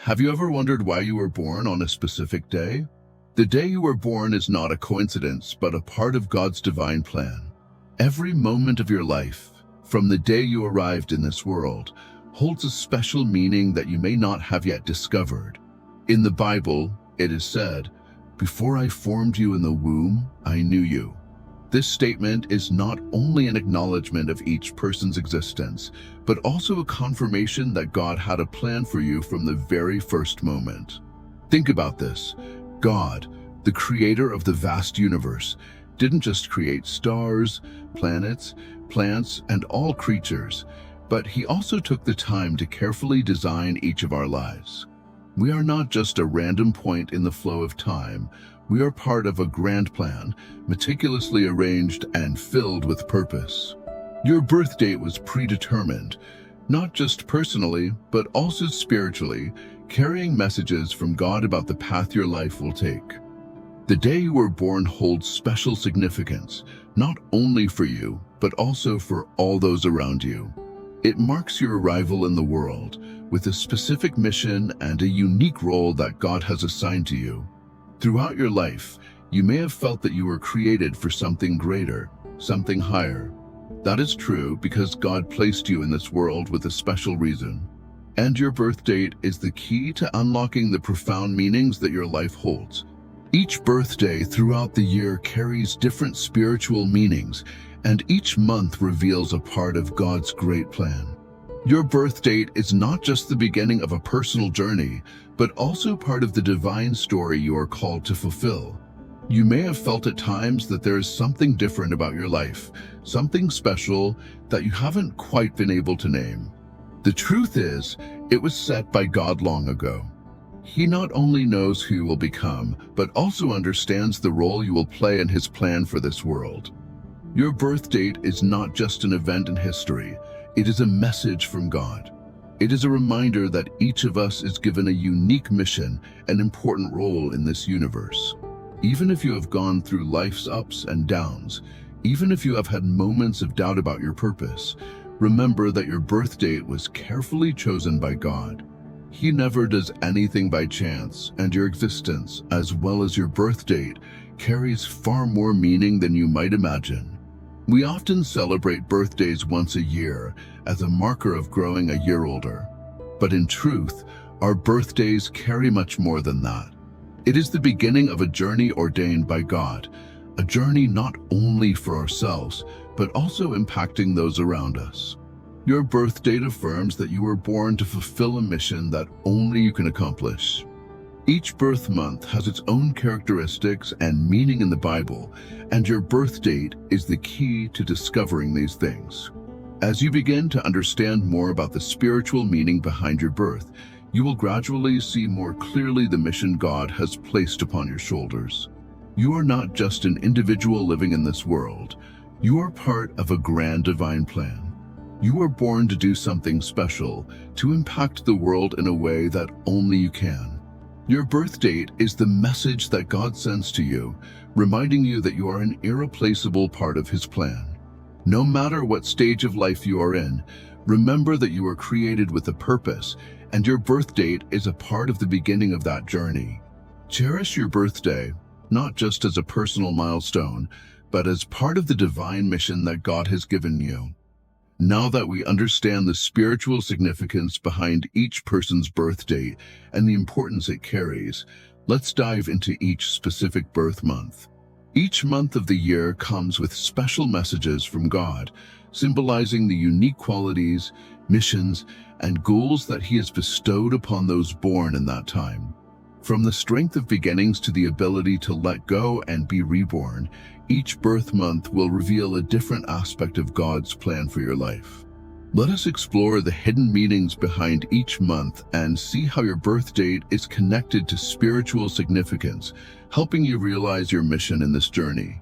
Have you ever wondered why you were born on a specific day? The day you were born is not a coincidence, but a part of God's divine plan. Every moment of your life, from the day you arrived in this world, holds a special meaning that you may not have yet discovered. In the Bible, it is said, "Before I formed you in the womb, I knew you." This statement is not only an acknowledgement of each person's existence, but also a confirmation that God had a plan for you from the very first moment. Think about this. God, the creator of the vast universe, didn't just create stars, planets, plants, and all creatures, but he also took the time to carefully design each of our lives. We are not just a random point in the flow of time. We are part of a grand plan, meticulously arranged and filled with purpose. Your birth date was predetermined, not just personally, but also spiritually, carrying messages from God about the path your life will take. The day you were born holds special significance, not only for you, but also for all those around you. It marks your arrival in the world with a specific mission and a unique role that God has assigned to you. Throughout your life, you may have felt that you were created for something greater, something higher. That is true because God placed you in this world with a special reason. And your birth date is the key to unlocking the profound meanings that your life holds. Each birthday throughout the year carries different spiritual meanings, and each month reveals a part of God's great plan. Your birth date is not just the beginning of a personal journey, but also part of the divine story you are called to fulfill. You may have felt at times that there is something different about your life, something special that you haven't quite been able to name. The truth is, it was set by God long ago. He not only knows who you will become, but also understands the role you will play in his plan for this world. Your birth date is not just an event in history. It is a message from God. It is a reminder that each of us is given a unique mission and important role in this universe. Even if you have gone through life's ups and downs, even if you have had moments of doubt about your purpose, remember that your birth date was carefully chosen by God. He never does anything by chance, and your existence, as well as your birth date, carries far more meaning than you might imagine. We often celebrate birthdays once a year as a marker of growing a year older. But in truth, our birthdays carry much more than that. It is the beginning of a journey ordained by God, a journey not only for ourselves, but also impacting those around us. Your birth date affirms that you were born to fulfill a mission that only you can accomplish. Each birth month has its own characteristics and meaning in the Bible, and your birth date is the key to discovering these things. As you begin to understand more about the spiritual meaning behind your birth, you will gradually see more clearly the mission God has placed upon your shoulders. You are not just an individual living in this world. You are part of a grand divine plan. You are born to do something special, to impact the world in a way that only you can. Your birth date is the message that God sends to you, reminding you that you are an irreplaceable part of his plan. No matter what stage of life you are in, remember that you were created with a purpose, and your birth date is a part of the beginning of that journey. Cherish your birthday, not just as a personal milestone, but as part of the divine mission that God has given you. Now that we understand the spiritual significance behind each person's birth date and the importance it carries, let's dive into each specific birth month. Each month of the year comes with special messages from God, symbolizing the unique qualities, missions, and goals that he has bestowed upon those born in that time. From the strength of beginnings to the ability to let go and be reborn, each birth month will reveal a different aspect of God's plan for your life. Let us explore the hidden meanings behind each month and see how your birth date is connected to spiritual significance, helping you realize your mission in this journey.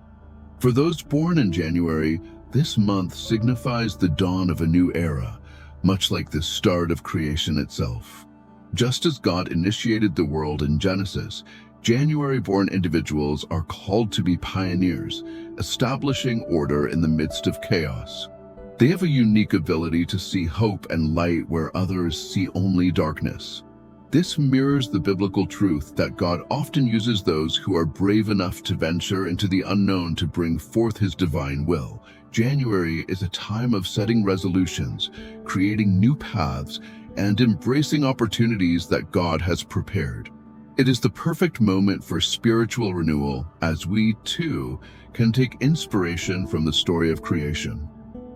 For those born in January, this month signifies the dawn of a new era, much like the start of creation itself. Just as God initiated the world in Genesis, January-born individuals are called to be pioneers, establishing order in the midst of chaos. They have a unique ability to see hope and light where others see only darkness. This mirrors the biblical truth that God often uses those who are brave enough to venture into the unknown to bring forth his divine will. January is a time of setting resolutions, creating new paths, and embracing opportunities that God has prepared. It is the perfect moment for spiritual renewal, as we, too, can take inspiration from the story of creation.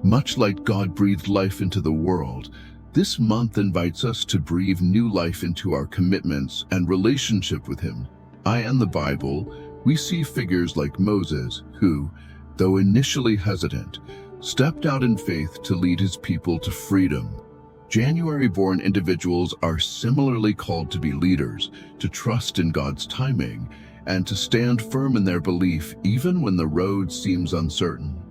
Much like God breathed life into the world, this month invites us to breathe new life into our commitments and relationship with Him. In the Bible, we see figures like Moses, who, though initially hesitant, stepped out in faith to lead his people to freedom. January-born individuals are similarly called to be leaders, to trust in God's timing, and to stand firm in their belief even when the road seems uncertain.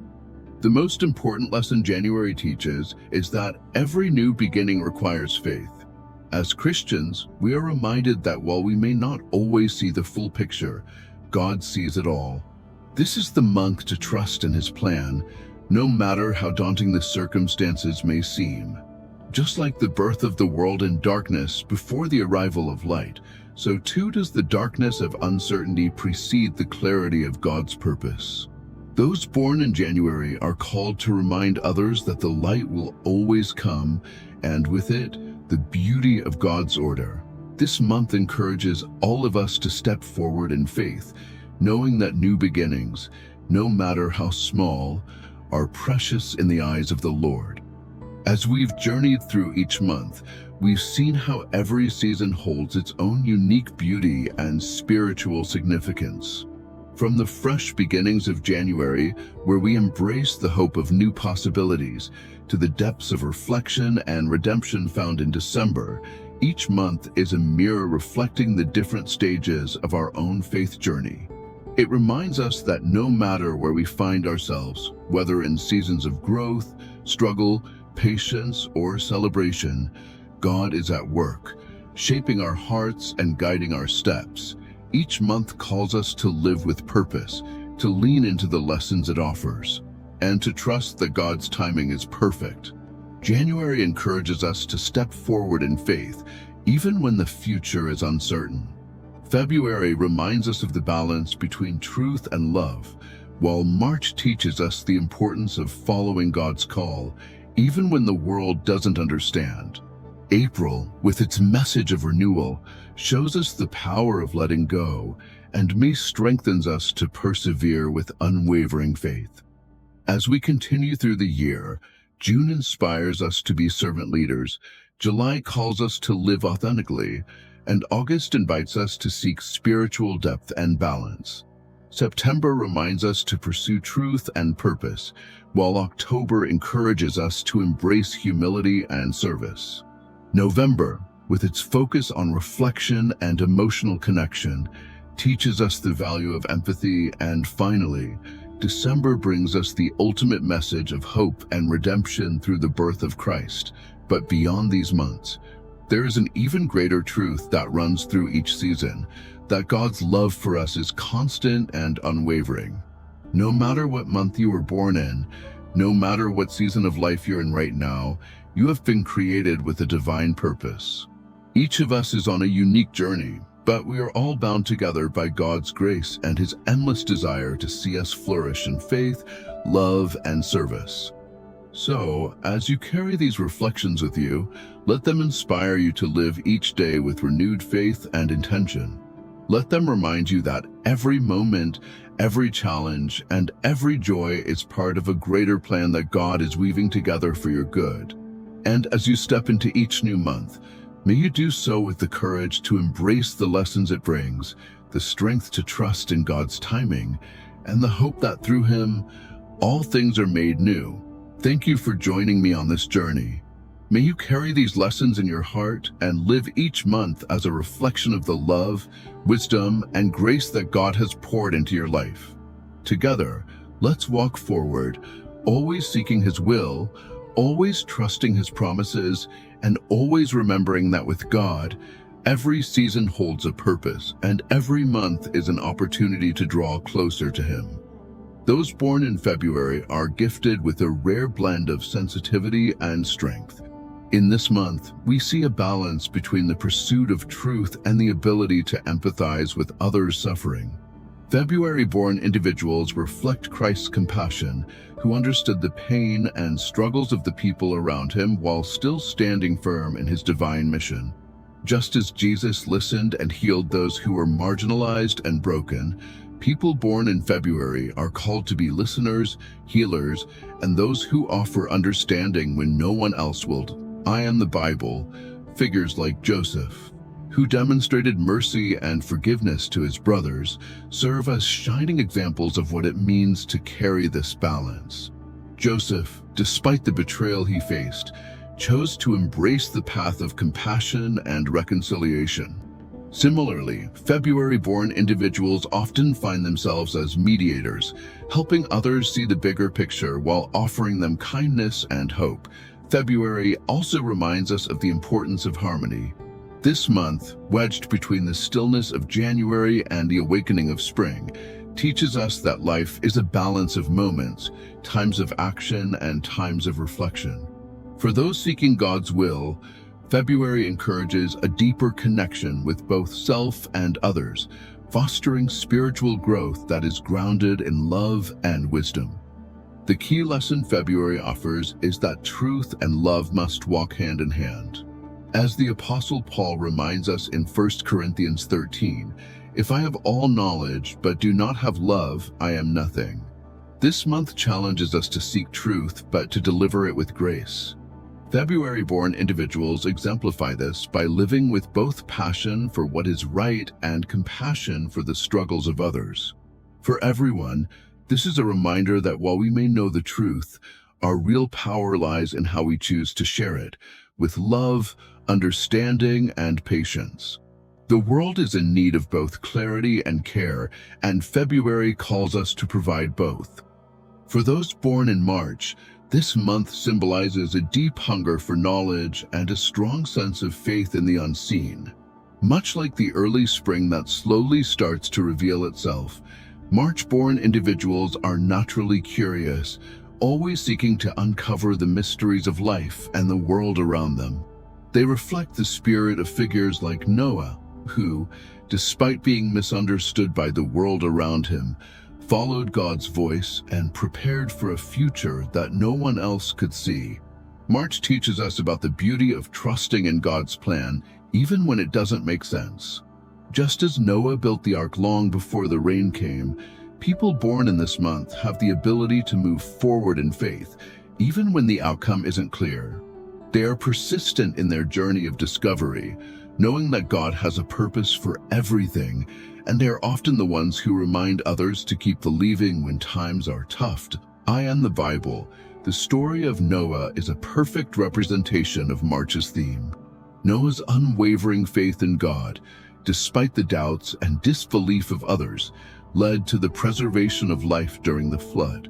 The most important lesson January teaches is that every new beginning requires faith. As Christians, we are reminded that while we may not always see the full picture, God sees it all. This is the month to trust in His plan, no matter how daunting the circumstances may seem. Just like the birth of the world in darkness before the arrival of light, so too does the darkness of uncertainty precede the clarity of God's purpose. Those born in January are called to remind others that the light will always come, and with it, the beauty of God's order. This month encourages all of us to step forward in faith, knowing that new beginnings, no matter how small, are precious in the eyes of the Lord. As we've journeyed through each month, we've seen how every season holds its own unique beauty and spiritual significance. From the fresh beginnings of January, where we embrace the hope of new possibilities, to the depths of reflection and redemption found in December, each month is a mirror reflecting the different stages of our own faith journey. It reminds us that no matter where we find ourselves, whether in seasons of growth, struggle, patience, or celebration, God is at work, shaping our hearts and guiding our steps. Each month calls us to live with purpose, to lean into the lessons it offers, and to trust that God's timing is perfect. January encourages us to step forward in faith, even when the future is uncertain. February reminds us of the balance between truth and love, while March teaches us the importance of following God's call, even when the world doesn't understand. April, with its message of renewal, shows us the power of letting go, and May strengthens us to persevere with unwavering faith. As we continue through the year, June inspires us to be servant leaders, July calls us to live authentically, and August invites us to seek spiritual depth and balance. September reminds us to pursue truth and purpose, while October encourages us to embrace humility and service. November, with its focus on reflection and emotional connection, teaches us the value of empathy, and finally, December brings us the ultimate message of hope and redemption through the birth of Christ. But beyond these months, there is an even greater truth that runs through each season, that God's love for us is constant and unwavering. No matter what month you were born in, no matter what season of life you're in right now, you have been created with a divine purpose. Each of us is on a unique journey, but we are all bound together by God's grace and His endless desire to see us flourish in faith, love, and service. So, as you carry these reflections with you, let them inspire you to live each day with renewed faith and intention. Let them remind you that every moment, every challenge, and every joy is part of a greater plan that God is weaving together for your good. And as you step into each new month, may you do so with the courage to embrace the lessons it brings, the strength to trust in God's timing, and the hope that through Him, all things are made new. Thank you for joining me on this journey. May you carry these lessons in your heart and live each month as a reflection of the love, wisdom, and grace that God has poured into your life. Together, let's walk forward, always seeking His will, always trusting His promises, and always remembering that with God, every season holds a purpose, and every month is an opportunity to draw closer to Him. Those born in February are gifted with a rare blend of sensitivity and strength. In this month, we see a balance between the pursuit of truth and the ability to empathize with others' suffering. February-born individuals reflect Christ's compassion, who understood the pain and struggles of the people around him while still standing firm in his divine mission. Just as Jesus listened and healed those who were marginalized and broken, people born in February are called to be listeners, healers, and those who offer understanding when no one else will. I am the Bible. Figures like Joseph, who demonstrated mercy and forgiveness to his brothers, serve as shining examples of what it means to carry this balance. Joseph, despite the betrayal he faced, chose to embrace the path of compassion and reconciliation. Similarly, February-born individuals often find themselves as mediators, helping others see the bigger picture while offering them kindness and hope. February also reminds us of the importance of harmony. This month, wedged between the stillness of January and the awakening of spring, teaches us that life is a balance of moments, times of action and times of reflection. For those seeking God's will, February encourages a deeper connection with both self and others, fostering spiritual growth that is grounded in love and wisdom. The key lesson February offers is that truth and love must walk hand in hand. As the Apostle Paul reminds us in 1 Corinthians 13, "If I have all knowledge but do not have love, I am nothing." This month challenges us to seek truth but to deliver it with grace. February-born individuals exemplify this by living with both passion for what is right and compassion for the struggles of others. For everyone, this is a reminder that while we may know the truth, our real power lies in how we choose to share it, with love, understanding, and patience. The world is in need of both clarity and care, and February calls us to provide both. For those born in March, this month symbolizes a deep hunger for knowledge and a strong sense of faith in the unseen. Much like the early spring that slowly starts to reveal itself, March-born individuals are naturally curious, always seeking to uncover the mysteries of life and the world around them. They reflect the spirit of figures like Noah, who, despite being misunderstood by the world around him, followed God's voice and prepared for a future that no one else could see. March teaches us about the beauty of trusting in God's plan, even when it doesn't make sense. Just as Noah built the ark long before the rain came, people born in this month have the ability to move forward in faith, even when the outcome isn't clear. They are persistent in their journey of discovery, knowing that God has a purpose for everything, and they are often the ones who remind others to keep believing when times are tough. I am the Bible. The story of Noah is a perfect representation of March's theme. Noah's unwavering faith in God, despite the doubts and disbelief of others, led to the preservation of life during the flood.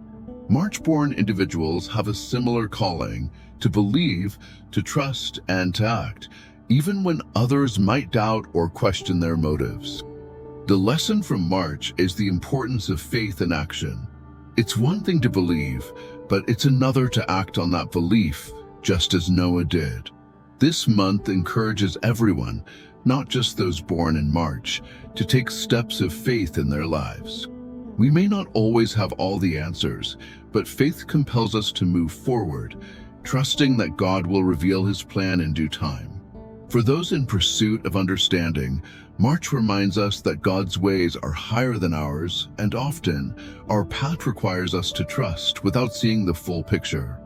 March-born individuals have a similar calling to believe, to trust, and to act, even when others might doubt or question their motives. The lesson from March is the importance of faith and action. It's one thing to believe, but it's another to act on that belief, just as Noah did. This month encourages everyone, not just those born in March, to take steps of faith in their lives. We may not always have all the answers, but faith compels us to move forward, trusting that God will reveal his plan in due time. For those in pursuit of understanding, March reminds us that God's ways are higher than ours, and often, our path requires us to trust without seeing the full picture.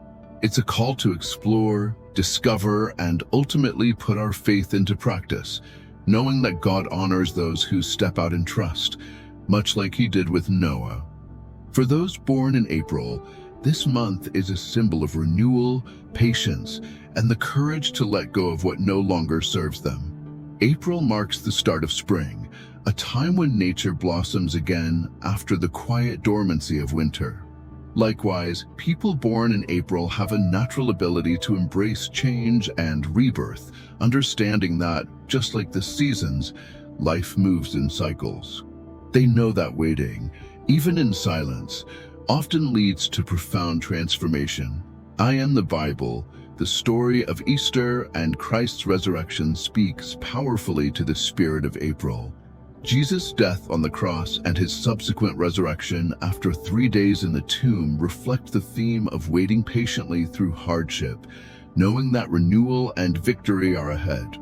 It's a call to explore, discover, and ultimately put our faith into practice, knowing that God honors those who step out in trust, much like he did with Noah. For those born in April, this month is a symbol of renewal, patience, and the courage to let go of what no longer serves them. April marks the start of spring, a time when nature blossoms again after the quiet dormancy of winter. Likewise, people born in April have a natural ability to embrace change and rebirth, understanding that, just like the seasons, life moves in cycles. They know that waiting, even in silence, often leads to profound transformation. I am the Bible. The story of Easter and Christ's resurrection speaks powerfully to the spirit of April. Jesus' death on the cross and his subsequent resurrection after 3 days in the tomb reflect the theme of waiting patiently through hardship, knowing that renewal and victory are ahead.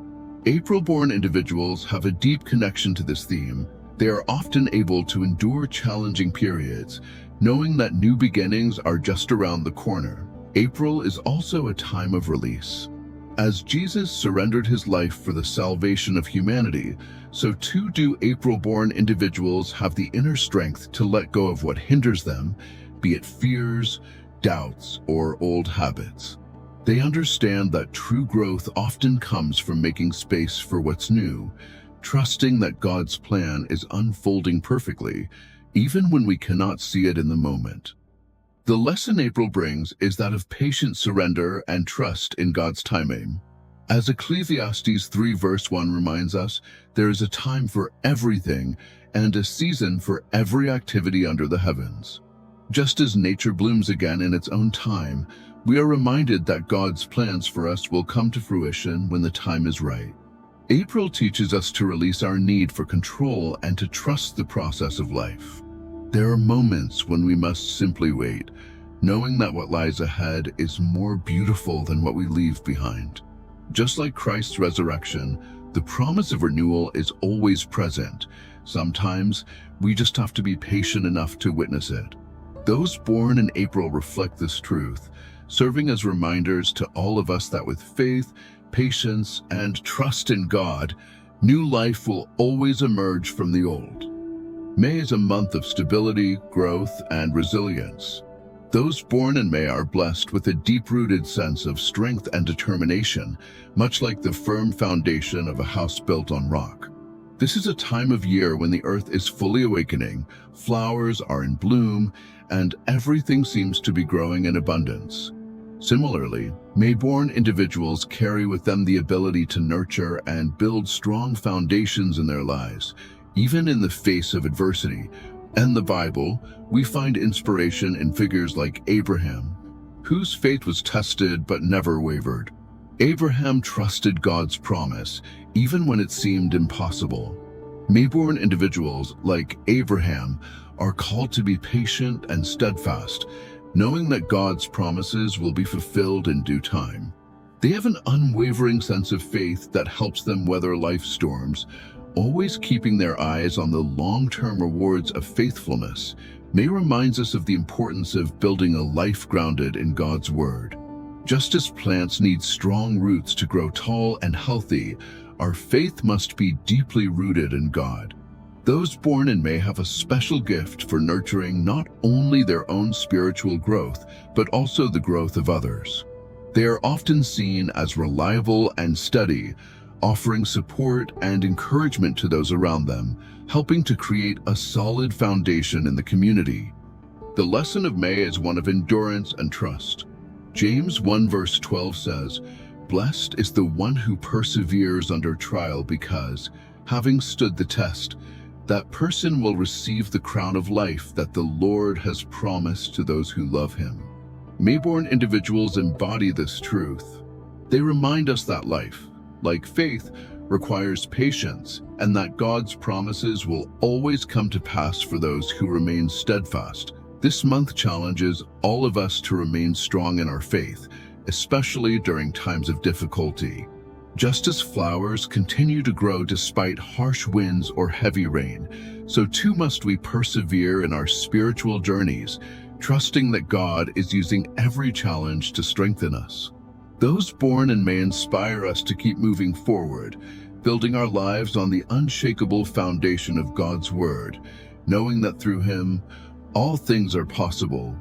April-born individuals have a deep connection to this theme. They are often able to endure challenging periods, knowing that new beginnings are just around the corner. April is also a time of release. As Jesus surrendered his life for the salvation of humanity, so too do April-born individuals have the inner strength to let go of what hinders them, be it fears, doubts, or old habits. They understand that true growth often comes from making space for what's new, trusting that God's plan is unfolding perfectly, even when we cannot see it in the moment. The lesson April brings is that of patient surrender and trust in God's timing. As Ecclesiastes 3 verse 1 reminds us, there is a time for everything and a season for every activity under the heavens. Just as nature blooms again in its own time, we are reminded that God's plans for us will come to fruition when the time is right. April teaches us to release our need for control and to trust the process of life. There are moments when we must simply wait, knowing that what lies ahead is more beautiful than what we leave behind. Just like Christ's resurrection, the promise of renewal is always present. Sometimes we just have to be patient enough to witness it. Those born in April reflect this truth, serving as reminders to all of us that with faith, patience, and trust in God, new life will always emerge from the old. May is a month of stability, growth, and resilience. Those born in May are blessed with a deep-rooted sense of strength and determination, much like the firm foundation of a house built on rock. This is a time of year when the earth is fully awakening, flowers are in bloom, and everything seems to be growing in abundance. Similarly, May-born individuals carry with them the ability to nurture and build strong foundations in their lives, even in the face of adversity. In the Bible, we find inspiration in figures like Abraham, whose faith was tested but never wavered. Abraham trusted God's promise, even when it seemed impossible. May-born individuals like Abraham are called to be patient and steadfast, knowing that God's promises will be fulfilled in due time. They have an unwavering sense of faith that helps them weather life's storms, always keeping their eyes on the long-term rewards of faithfulness. May reminds us of the importance of building a life grounded in God's Word. Just as plants need strong roots to grow tall and healthy, our faith must be deeply rooted in God. Those born in May have a special gift for nurturing not only their own spiritual growth, but also the growth of others. They are often seen as reliable and steady, offering support and encouragement to those around them, helping to create a solid foundation in the community. The lesson of May is one of endurance and trust. James 1 verse 12 says, "Blessed is the one who perseveres under trial because, having stood the test, that person will receive the crown of life that the Lord has promised to those who love him." May-born individuals embody this truth. They remind us that life, like faith, requires patience, and that God's promises will always come to pass for those who remain steadfast. This month challenges all of us to remain strong in our faith, especially during times of difficulty. Just as flowers continue to grow despite harsh winds or heavy rain, so too must we persevere in our spiritual journeys, trusting that God is using every challenge to strengthen us. Those born in May inspire us to keep moving forward, building our lives on the unshakable foundation of God's Word, knowing that through Him, all things are possible.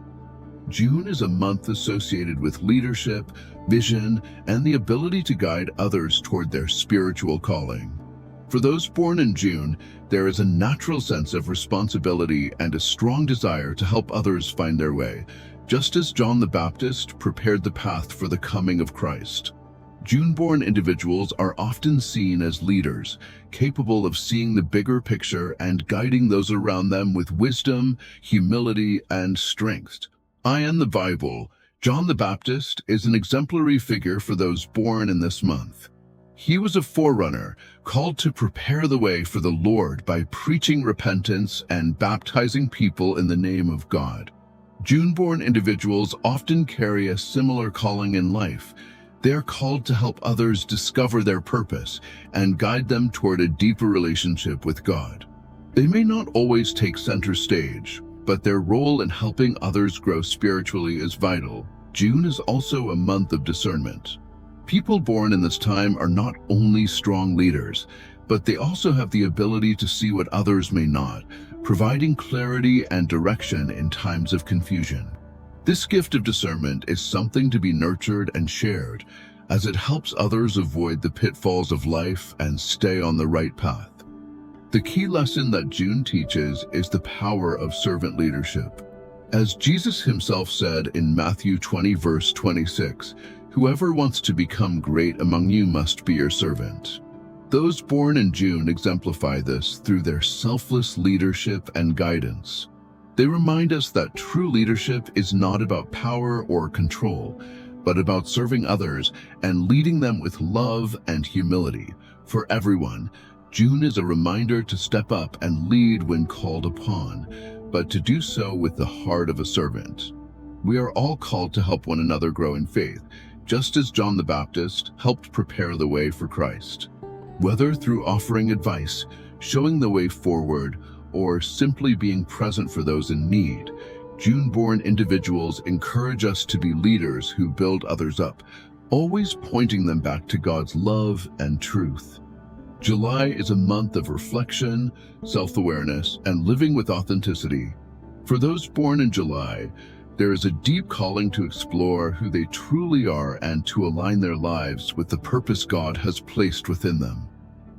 June is a month associated with leadership, vision, and the ability to guide others toward their spiritual calling. For those born in June, there is a natural sense of responsibility and a strong desire to help others find their way, just as John the Baptist prepared the path for the coming of Christ. June-born individuals are often seen as leaders, capable of seeing the bigger picture and guiding those around them with wisdom, humility, and strength. In the Bible, John the Baptist is an exemplary figure for those born in this month. He was a forerunner, called to prepare the way for the Lord by preaching repentance and baptizing people in the name of God. June-born individuals often carry a similar calling in life. They are called to help others discover their purpose and guide them toward a deeper relationship with God. They may not always take center stage, but their role in helping others grow spiritually is vital. June is also a month of discernment. People born in this time are not only strong leaders, but they also have the ability to see what others may not, providing clarity and direction in times of confusion. This gift of discernment is something to be nurtured and shared, as it helps others avoid the pitfalls of life and stay on the right path. The key lesson that June teaches is the power of servant leadership. As Jesus himself said in Matthew 20 verse 26, "Whoever wants to become great among you must be your servant." Those born in June exemplify this through their selfless leadership and guidance. They remind us that true leadership is not about power or control, but about serving others and leading them with love and humility. For everyone, June is a reminder to step up and lead when called upon, but to do so with the heart of a servant. We are all called to help one another grow in faith, just as John the Baptist helped prepare the way for Christ. Whether through offering advice, showing the way forward, or simply being present for those in need, June-born individuals encourage us to be leaders who build others up, always pointing them back to God's love and truth. July is a month of reflection, self-awareness, and living with authenticity. For those born in July, there is a deep calling to explore who they truly are and to align their lives with the purpose God has placed within them.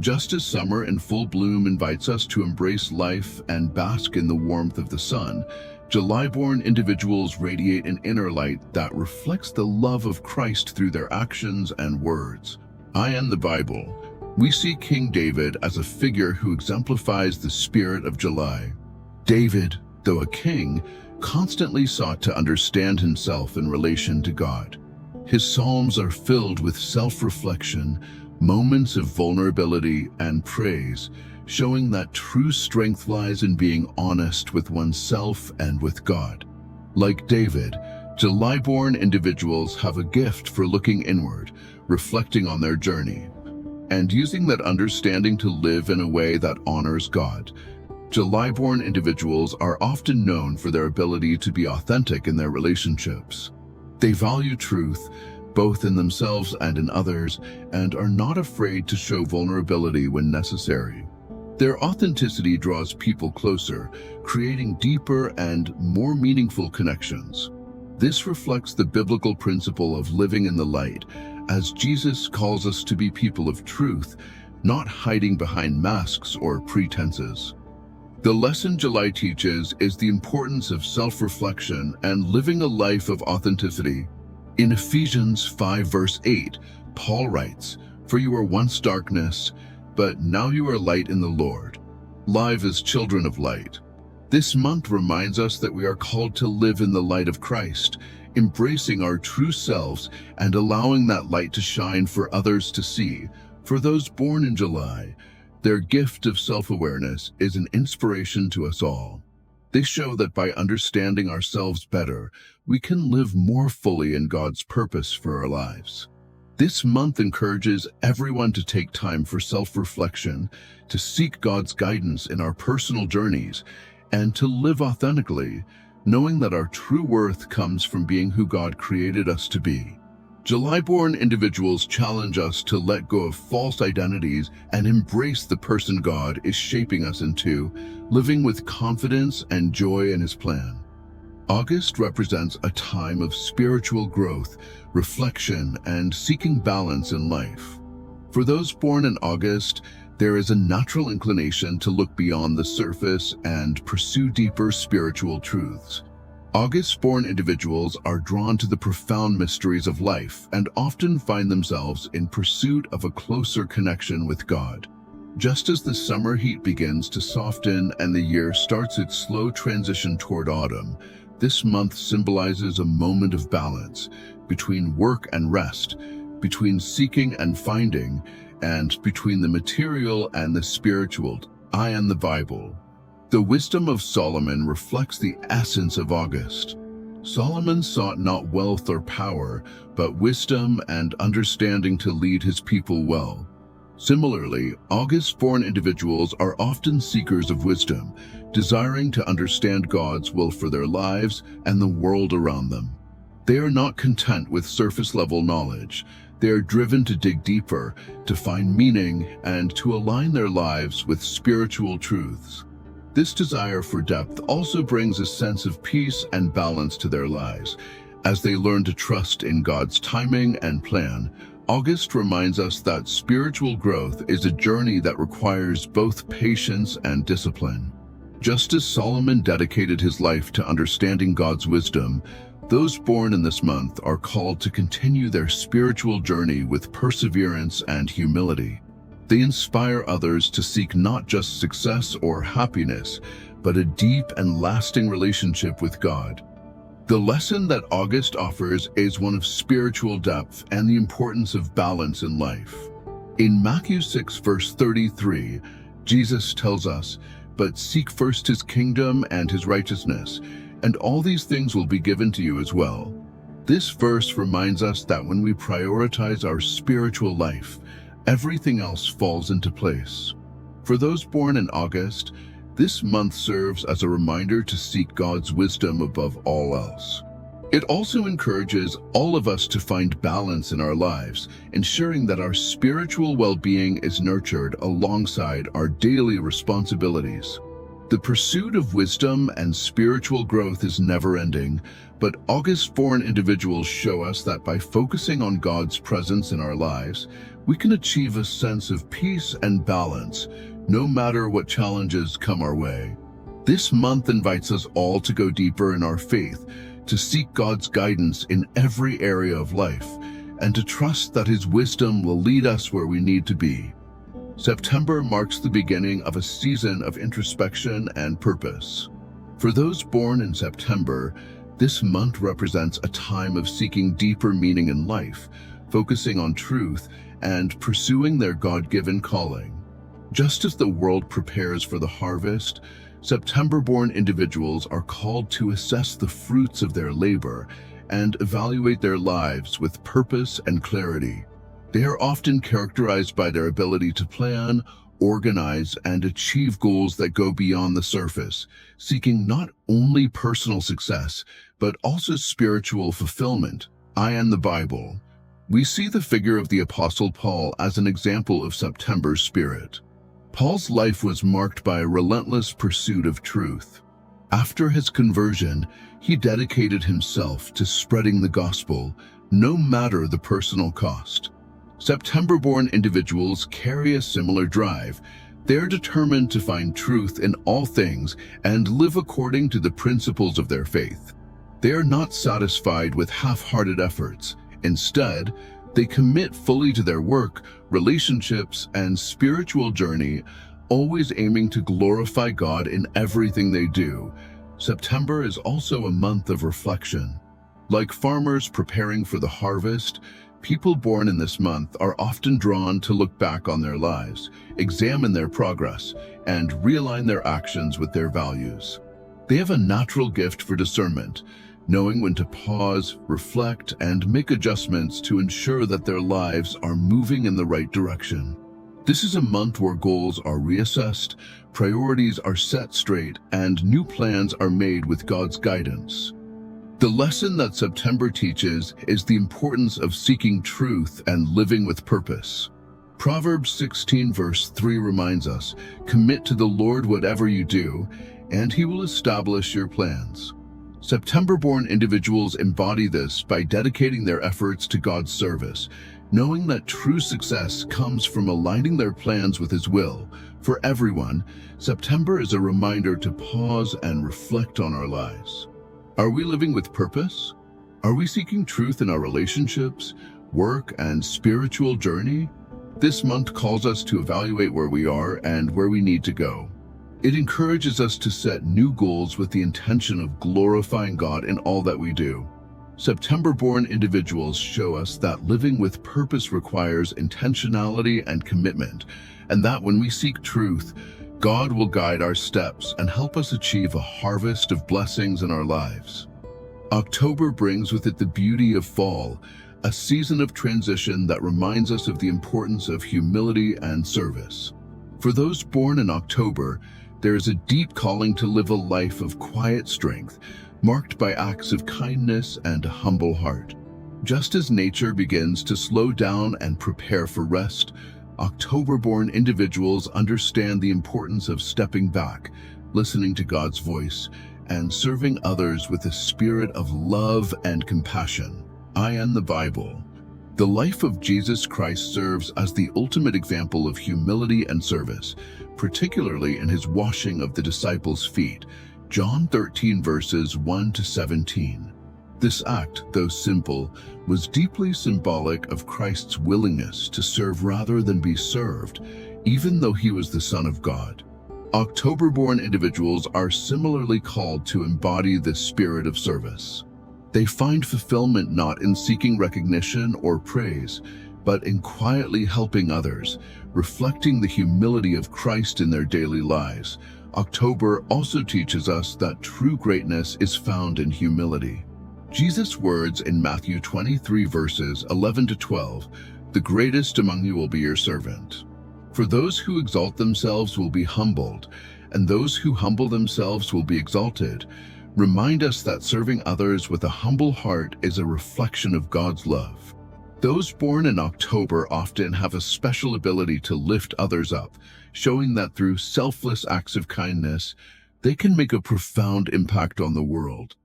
Just as summer in full bloom invites us to embrace life and bask in the warmth of the sun, July-born individuals radiate an inner light that reflects the love of Christ through their actions and words. In the Bible, we see King David as a figure who exemplifies the spirit of July. David, though a king, constantly sought to understand himself in relation to God. His psalms are filled with self-reflection, moments of vulnerability and praise, showing that true strength lies in being honest with oneself and with God. Like David, July-born individuals have a gift for looking inward, reflecting on their journey, and using that understanding to live in a way that honors God. July-born individuals are often known for their ability to be authentic in their relationships. They value truth, both in themselves and in others, and are not afraid to show vulnerability when necessary. Their authenticity draws people closer, creating deeper and more meaningful connections. This reflects the biblical principle of living in the light, as Jesus calls us to be people of truth, not hiding behind masks or pretenses. The lesson July teaches is the importance of self-reflection and living a life of authenticity. In Ephesians 5 verse 8, Paul writes, "For you were once darkness, but now you are light in the Lord. Live as children of light." This month reminds us that we are called to live in the light of Christ, embracing our true selves and allowing that light to shine for others to see. For those born in July, their gift of self-awareness is an inspiration to us all. They show that by understanding ourselves better, we can live more fully in God's purpose for our lives. This month encourages everyone to take time for self-reflection, to seek God's guidance in our personal journeys, and to live authentically, knowing that our true worth comes from being who God created us to be. July-born individuals challenge us to let go of false identities and embrace the person God is shaping us into, living with confidence and joy in His plan. August represents a time of spiritual growth, reflection, and seeking balance in life. For those born in August, there is a natural inclination to look beyond the surface and pursue deeper spiritual truths. August-born individuals are drawn to the profound mysteries of life and often find themselves in pursuit of a closer connection with God. Just as the summer heat begins to soften and the year starts its slow transition toward autumn, This month symbolizes a moment of balance between work and rest, between seeking and finding, and between the material and the spiritual. I and the Bible. The wisdom of Solomon reflects the essence of August. Solomon sought not wealth or power, but wisdom and understanding to lead his people well. Similarly, August-born individuals are often seekers of wisdom, desiring to understand God's will for their lives and the world around them. They are not content with surface-level knowledge. They are driven to dig deeper, to find meaning, and to align their lives with spiritual truths. This desire for depth also brings a sense of peace and balance to their lives. As they learn to trust in God's timing and plan, August reminds us that spiritual growth is a journey that requires both patience and discipline. Just as Solomon dedicated his life to understanding God's wisdom, those born in this month are called to continue their spiritual journey with perseverance and humility. They inspire others to seek not just success or happiness, but a deep and lasting relationship with God. The lesson that August offers is one of spiritual depth and the importance of balance in life. In Matthew 6, verse 33, Jesus tells us, "But seek first his kingdom and his righteousness, and all these things will be given to you as well." This verse reminds us that when we prioritize our spiritual life, everything else falls into place. For those born in August, this month serves as a reminder to seek God's wisdom above all else. It also encourages all of us to find balance in our lives, ensuring that our spiritual well-being is nurtured alongside our daily responsibilities. The pursuit of wisdom and spiritual growth is never-ending, but August-born individuals show us that by focusing on God's presence in our lives, we can achieve a sense of peace and balance, no matter what challenges come our way. This month invites us all to go deeper in our faith, to seek God's guidance in every area of life, and to trust that his wisdom will lead us where we need to be. September marks the beginning of a season of introspection and purpose. For those born in September, this month represents a time of seeking deeper meaning in life, focusing on truth, and pursuing their God-given calling. Just as the world prepares for the harvest, September-born individuals are called to assess the fruits of their labor and evaluate their lives with purpose and clarity. They are often characterized by their ability to plan, organize, and achieve goals that go beyond the surface, seeking not only personal success, but also spiritual fulfillment. I and the Bible. We see the figure of the Apostle Paul as an example of September's spirit. Paul's life was marked by a relentless pursuit of truth. After his conversion, he dedicated himself to spreading the gospel, no matter the personal cost. September-born individuals carry a similar drive. They are determined to find truth in all things and live according to the principles of their faith. They are not satisfied with half-hearted efforts. Instead, they commit fully to their work, relationships, and spiritual journey, always aiming to glorify God in everything they do. September is also a month of reflection. Like farmers preparing for the harvest, people born in this month are often drawn to look back on their lives, examine their progress, and realign their actions with their values. They have a natural gift for discernment, knowing when to pause, reflect, and make adjustments to ensure that their lives are moving in the right direction. This is a month where goals are reassessed, priorities are set straight, and new plans are made with God's guidance. The lesson that September teaches is the importance of seeking truth and living with purpose. Proverbs 16 verse 3 reminds us, "Commit to the Lord whatever you do, and he will establish your plans." September-born individuals embody this by dedicating their efforts to God's service, knowing that true success comes from aligning their plans with his will. For everyone, September is a reminder to pause and reflect on our lives. Are we living with purpose? Are we seeking truth in our relationships, work, and spiritual journey? This month calls us to evaluate where we are and where we need to go. It encourages us to set new goals with the intention of glorifying God in all that we do. September-born individuals show us that living with purpose requires intentionality and commitment, and that when we seek truth, God will guide our steps and help us achieve a harvest of blessings in our lives. October brings with it the beauty of fall, a season of transition that reminds us of the importance of humility and service. For those born in October, there is a deep calling to live a life of quiet strength, marked by acts of kindness and a humble heart. Just as nature begins to slow down and prepare for rest, October-born individuals understand the importance of stepping back, listening to God's voice, and serving others with a spirit of love and compassion. I am the Bible. The life of Jesus Christ serves as the ultimate example of humility and service, particularly in his washing of the disciples' feet. John 13 verses 1 to 17. This act, though simple, was deeply symbolic of Christ's willingness to serve rather than be served, even though he was the Son of God. October-born individuals are similarly called to embody this spirit of service. They find fulfillment not in seeking recognition or praise, but in quietly helping others, reflecting the humility of Christ in their daily lives. October also teaches us that true greatness is found in humility. Jesus' words in Matthew 23 verses 11 to 12, "The greatest among you will be your servant. For those who exalt themselves will be humbled, and those who humble themselves will be exalted," remind us that serving others with a humble heart is a reflection of God's love. Those born in October often have a special ability to lift others up, showing that through selfless acts of kindness, they can make a profound impact on the world.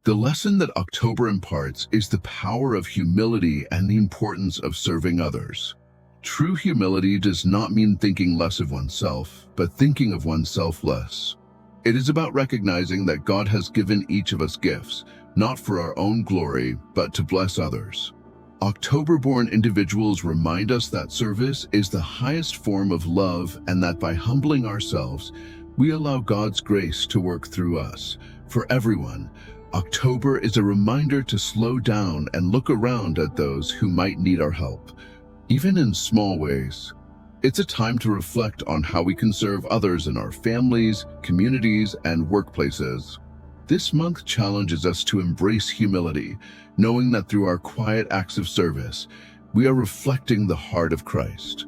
The lesson that October imparts is the power of humility and the importance of serving others. True humility does not mean thinking less of oneself, but thinking of oneself less. It is about recognizing that God has given each of us gifts, not for our own glory, but to bless others. October-born individuals remind us that service is the highest form of love and that by humbling ourselves, we allow God's grace to work through us. For everyone, October is a reminder to slow down and look around at those who might need our help, even in small ways. It's a time to reflect on how we can serve others in our families, communities, and workplaces. This month challenges us to embrace humility, knowing that through our quiet acts of service, we are reflecting the heart of Christ.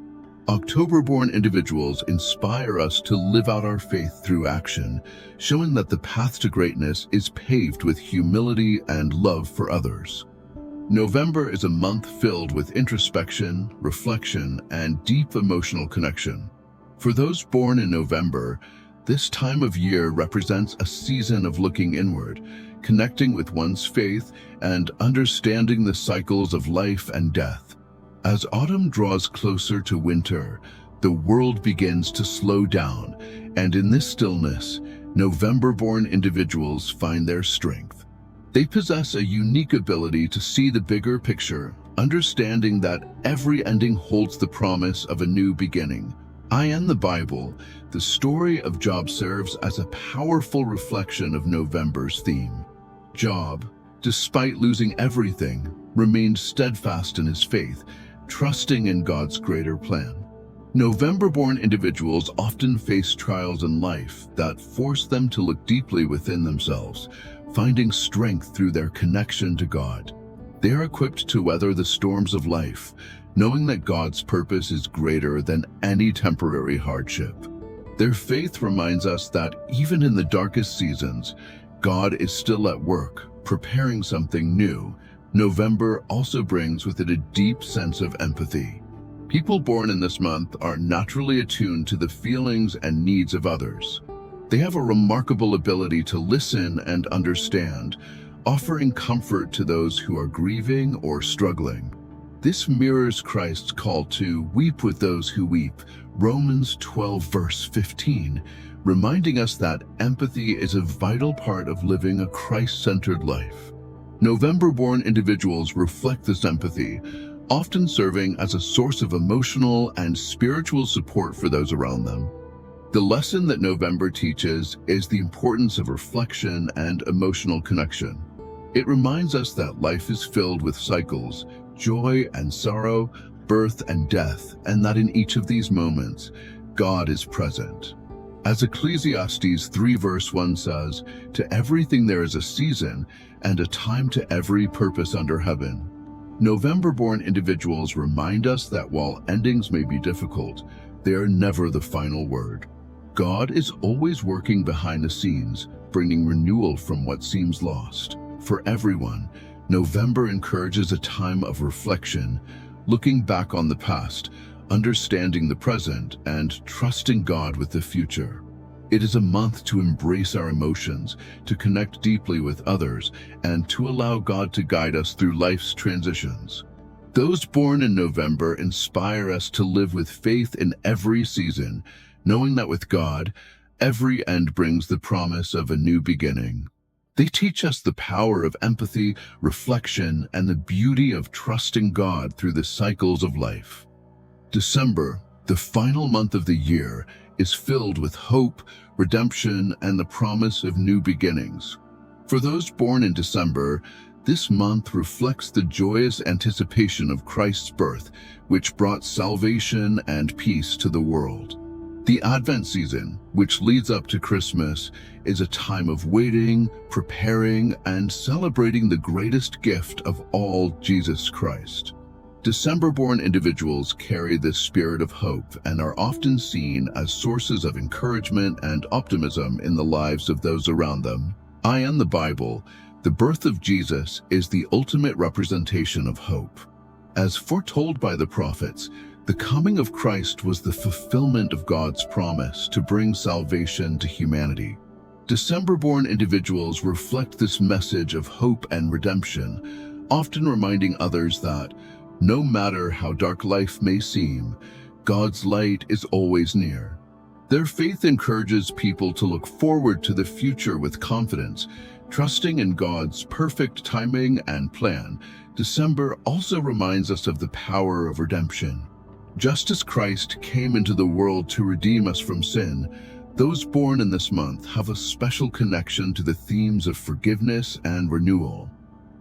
October-born individuals inspire us to live out our faith through action, showing that the path to greatness is paved with humility and love for others. November is a month filled with introspection, reflection, and deep emotional connection. For those born in November, this time of year represents a season of looking inward, connecting with one's faith and understanding the cycles of life and death. As autumn draws closer to winter, the world begins to slow down, and in this stillness, November-born individuals find their strength. They possess a unique ability to see the bigger picture, understanding that every ending holds the promise of a new beginning. I Am the Bible, the story of Job serves as a powerful reflection of November's theme. Job, despite losing everything, remained steadfast in his faith, trusting in God's greater plan. November-born individuals often face trials in life that force them to look deeply within themselves, finding strength through their connection to God. They are equipped to weather the storms of life, knowing that God's purpose is greater than any temporary hardship. Their faith reminds us that even in the darkest seasons, God is still at work, preparing something new. November also brings with it a deep sense of empathy. People born in this month are naturally attuned to the feelings and needs of others. They have a remarkable ability to listen and understand, offering comfort to those who are grieving or struggling. This mirrors Christ's call to weep with those who weep, Romans 12 verse 15, reminding us that empathy is a vital part of living a Christ-centered life. November-born individuals reflect this empathy, often serving as a source of emotional and spiritual support for those around them. The lesson that November teaches is the importance of reflection and emotional connection. It reminds us that life is filled with cycles, joy and sorrow, birth and death, and that in each of these moments, God is present. As Ecclesiastes 3 verse 1 says, "To everything there is a season, and a time to every purpose under heaven." November-born individuals remind us that while endings may be difficult, they are never the final word. God is always working behind the scenes, bringing renewal from what seems lost. For everyone, November encourages a time of reflection, looking back on the past, understanding the present, and trusting God with the future. It is a month to embrace our emotions, to connect deeply with others, and to allow God to guide us through life's transitions. Those born in November inspire us to live with faith in every season, knowing that with God, every end brings the promise of a new beginning. They teach us the power of empathy, reflection, and the beauty of trusting God through the cycles of life. December, the final month of the year, is filled with hope, redemption, and the promise of new beginnings. For those born in December, this month reflects the joyous anticipation of Christ's birth, which brought salvation and peace to the world. The Advent season, which leads up to Christmas, is a time of waiting, preparing, and celebrating the greatest gift of all, Jesus Christ. December-born individuals carry this spirit of hope and are often seen as sources of encouragement and optimism in the lives of those around them. In the Bible, the birth of Jesus is the ultimate representation of hope. As foretold by the prophets, the coming of Christ was the fulfillment of God's promise to bring salvation to humanity. December-born individuals reflect this message of hope and redemption, often reminding others that no matter how dark life may seem, God's light is always near. Their faith encourages people to look forward to the future with confidence, trusting in God's perfect timing and plan. December also reminds us of the power of redemption. Just as Christ came into the world to redeem us from sin, those born in this month have a special connection to the themes of forgiveness and renewal.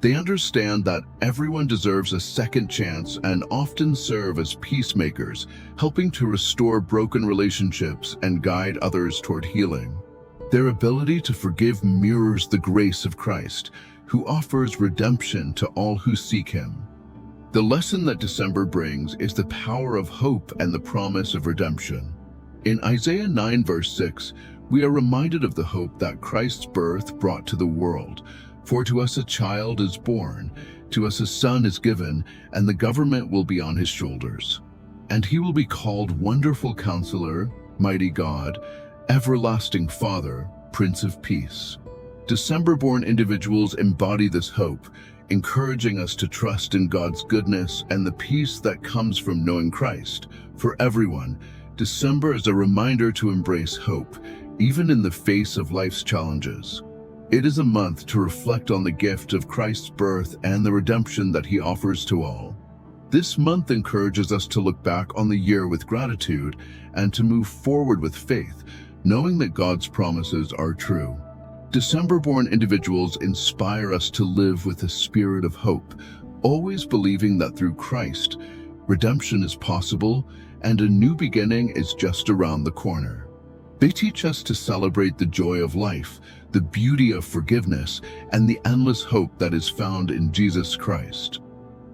They understand that everyone deserves a second chance and often serve as peacemakers, helping to restore broken relationships and guide others toward healing. Their ability to forgive mirrors the grace of Christ, who offers redemption to all who seek him. The lesson that December brings is the power of hope and the promise of redemption. In Isaiah 9 verse 6, we are reminded of the hope that Christ's birth brought to the world. For to us a child is born, to us a son is given, and the government will be on his shoulders. And he will be called Wonderful Counselor, Mighty God, Everlasting Father, Prince of Peace. December-born individuals embody this hope, encouraging us to trust in God's goodness and the peace that comes from knowing Christ. For everyone, December is a reminder to embrace hope, even in the face of life's challenges. It is a month to reflect on the gift of Christ's birth and the redemption that he offers to all. This month encourages us to look back on the year with gratitude and to move forward with faith, knowing that God's promises are true. December-born individuals inspire us to live with a spirit of hope, always believing that through Christ, redemption is possible and a new beginning is just around the corner. They teach us to celebrate the joy of life, the beauty of forgiveness, and the endless hope that is found in Jesus Christ.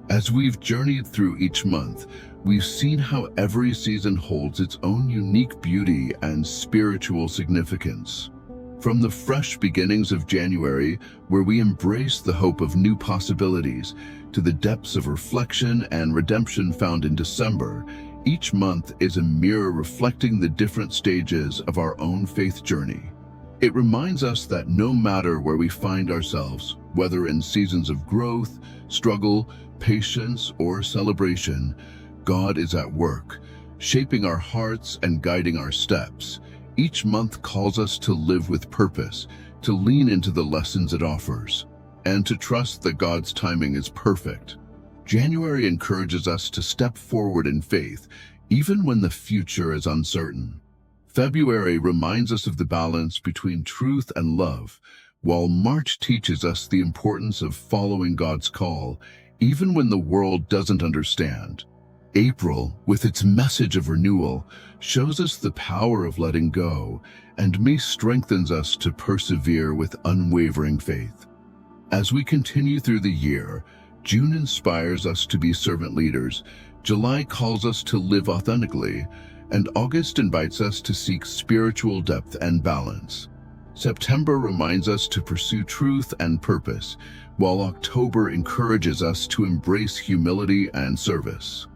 As we've journeyed through each month, we've seen how every season holds its own unique beauty and spiritual significance. From the fresh beginnings of January, where we embrace the hope of new possibilities, to the depths of reflection and redemption found in December, each month is a mirror reflecting the different stages of our own faith journey. It reminds us that no matter where we find ourselves, whether in seasons of growth, struggle, patience, or celebration, God is at work, shaping our hearts and guiding our steps. Each month calls us to live with purpose, to lean into the lessons it offers, and to trust that God's timing is perfect. January encourages us to step forward in faith, even when the future is uncertain. February reminds us of the balance between truth and love, while March teaches us the importance of following God's call, even when the world doesn't understand. April, with its message of renewal, shows us the power of letting go, and May strengthens us to persevere with unwavering faith. As we continue through the year, June inspires us to be servant leaders, July calls us to live authentically, and August invites us to seek spiritual depth and balance. September reminds us to pursue truth and purpose, while October encourages us to embrace humility and service.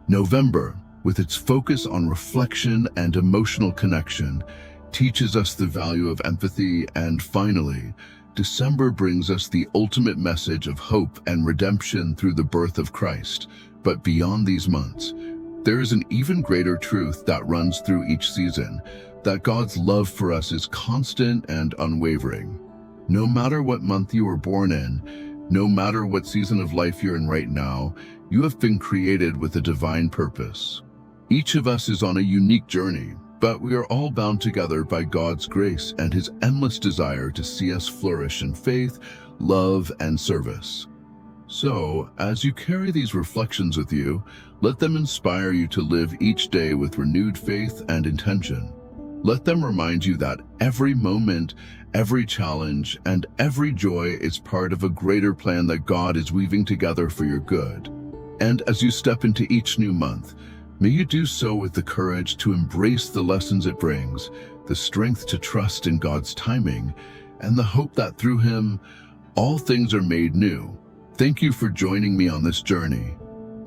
November, with its focus on reflection and emotional connection, teaches us the value of empathy, and finally, December brings us the ultimate message of hope and redemption through the birth of Christ. But beyond these months, there is an even greater truth that runs through each season, that God's love for us is constant and unwavering. No matter what month you were born in, no matter what season of life you're in right now, you have been created with a divine purpose. Each of us is on a unique journey, but we are all bound together by God's grace and His endless desire to see us flourish in faith, love, and service. So, as you carry these reflections with you, let them inspire you to live each day with renewed faith and intention. Let them remind you that every moment, every challenge, and every joy is part of a greater plan that God is weaving together for your good. And as you step into each new month, may you do so with the courage to embrace the lessons it brings, the strength to trust in God's timing, and the hope that through Him, all things are made new. Thank you for joining me on this journey.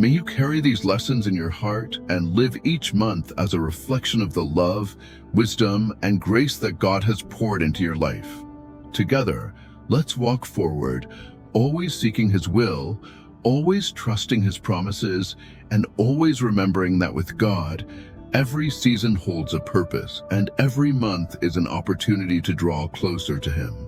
May you carry these lessons in your heart and live each month as a reflection of the love, wisdom, and grace that God has poured into your life. Together, let's walk forward, always seeking His will, always trusting His promises, and always remembering that with God, every season holds a purpose and every month is an opportunity to draw closer to Him.